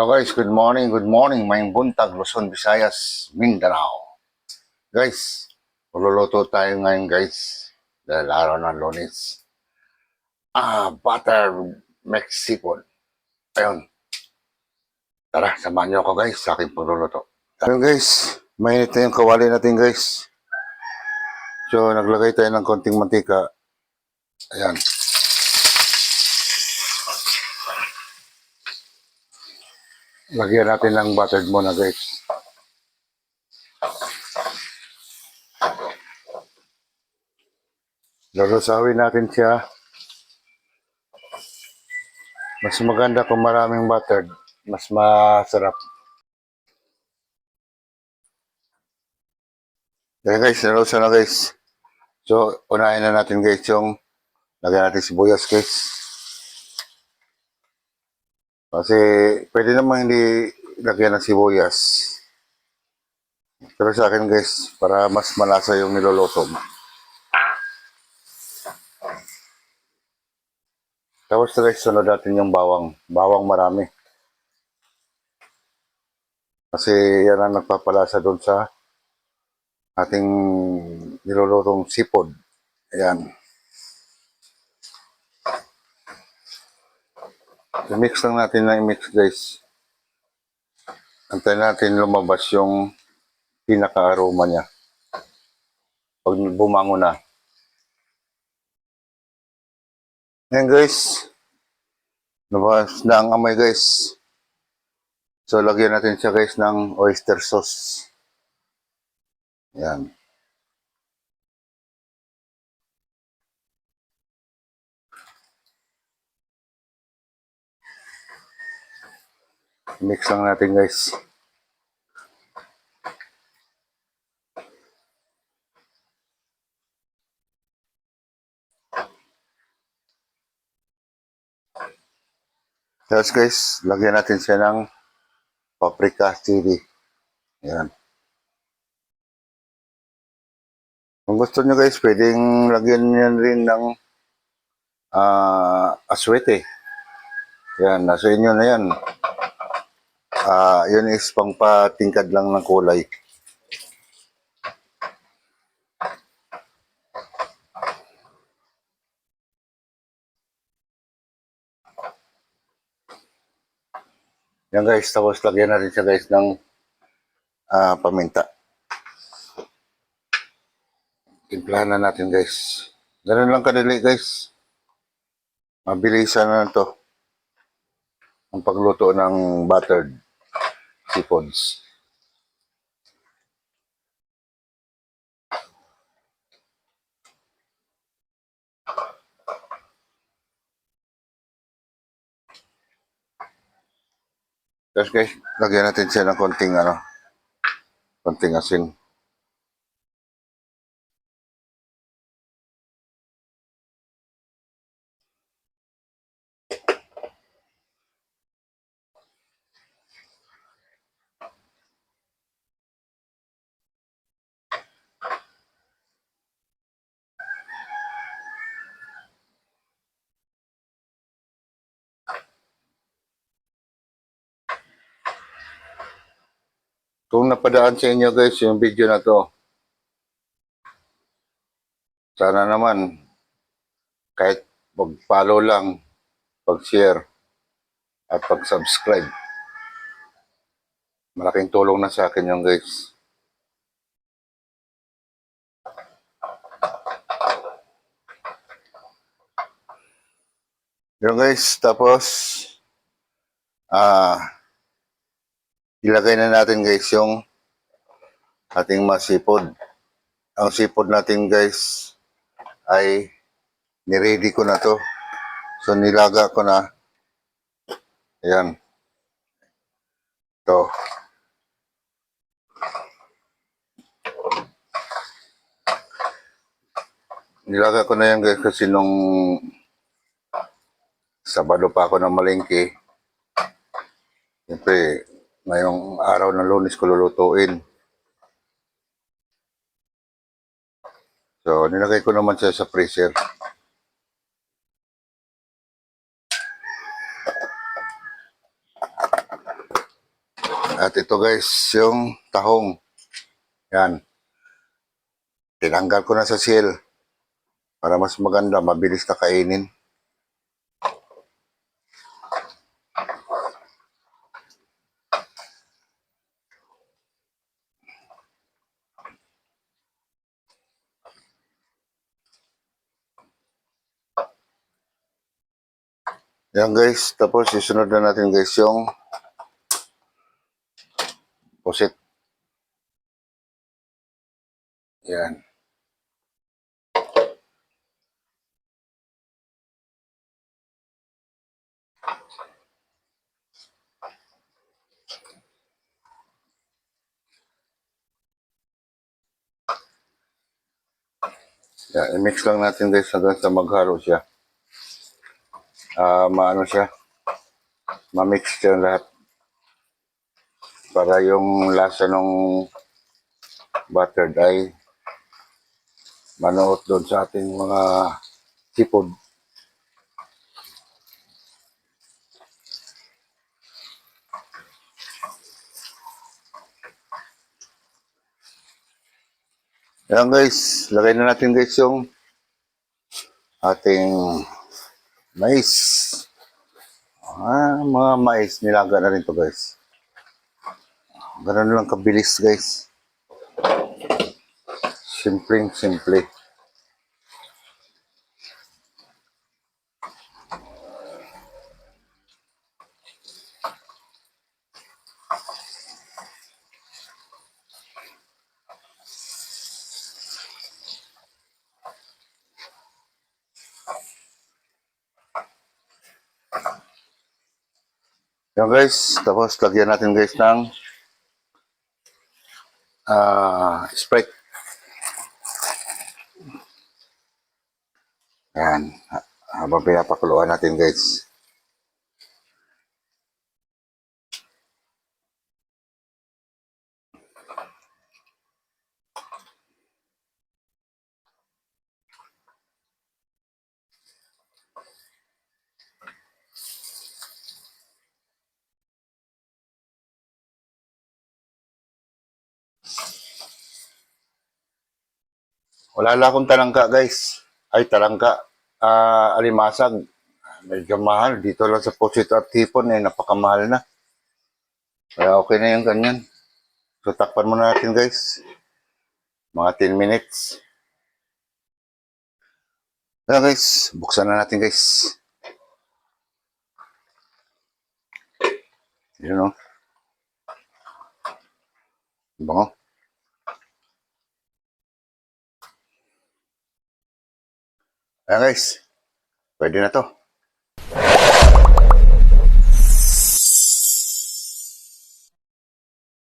Guys, good morning, may buntag, Luzon, Visayas, Mindanao. Guys, magluluto tayo ngayon guys, dahil araw ng Lunes. Butter Mexican. Ayun, tara, samahan niyo ako guys sa aking pagluluto. Ayun guys, mainit na yung kawali natin guys. So, naglagay tayo ng konting mantika. Ayan. Lagyan natin ng buttered muna guys. Lalusawin natin siya. Mas maganda kung maraming buttered. Mas masarap. Kaya guys, nalusa na guys. So, unahin na natin guys yung lagyan natin sibuyas guys. Kasi pwede naman hindi lagyan ng sibuyas. Pero sa akin guys, para mas malasa yung niluluto mo. Tapos guys, sunod natin yung bawang. Bawang marami. Kasi yan ang nagpapalasa doon sa ating nilulutong sipod. Ayan. I-mix lang natin na i-mix guys. Antayin natin lumabas yung pinaka-aroma niya. Pag bumango na. Ayan guys. Lumabas na ang amoy guys. So lagyan natin siya guys ng oyster sauce. Ayan. Mix lang natin guys. Tapos guys, lagyan natin siya ng paprika chili. Ayan. Kung gusto nyo guys, pwedeng lagyan nyo rin ng aswete. Ayan, nasa inyo na yan. Yun is pangpatingkad lang ng kulay. Yan guys, tapos lagyan natin siya guys ng paminta. Timplahan na natin guys. Ganun lang kadali guys. Mabilisan na to ang pagluto ng buttered seafoods. Tapos guys, lagyan natin siya ng konting asin. Kung napadaan sa inyo guys yung video na to, sana naman kahit mag-follow lang, pag-share at pag-subscribe. Malaking tulong na sa akin yung guys. Yung guys, tapos ilagay na natin guys yung ating masipod. Ang sipod natin guys ay niready ko na to. So nilaga ko na. Ayan. Ito. Nilaga ko na yan guys kasi nung Sabado pa ako ng malengke. Siyempre, ngayong araw ng Lunes ko lulutuin. So, nilagay ko naman siya sa freezer. guys, yung tahong. Yan. Tinanggal ko na sa seal. Para mas maganda, mabilis na kainin. Yan guys, tapos isunod na natin guys yung pusit. Yan. Yan, i-mix lang natin guys hanggang sa maghalo siya. Maano siya, ma-mix siya lahat. Para yung lasa ng buttered ay manuot doon sa ating mga sipod. Yan guys, lagay na natin guys yung ating mais. Mga mais, nilaga na rin to guys. Ganun lang kabilis guys. Simpleng simple. Yan guys, tapos lagyan natin guys ng Sprite. Yan, habang pinapakuluan natin guys. Wala lang akong talangka guys. Ay, talangka. Alimasag. Medyo mahal. Dito lang sa Pusit at Tipon napakamahal na. Kaya okay na yung ganyan. So, takpan muna natin guys. Mga 10 minutes. Kaya guys, buksan na natin guys. Yun o. Bango. Kaya guys, pwede na to.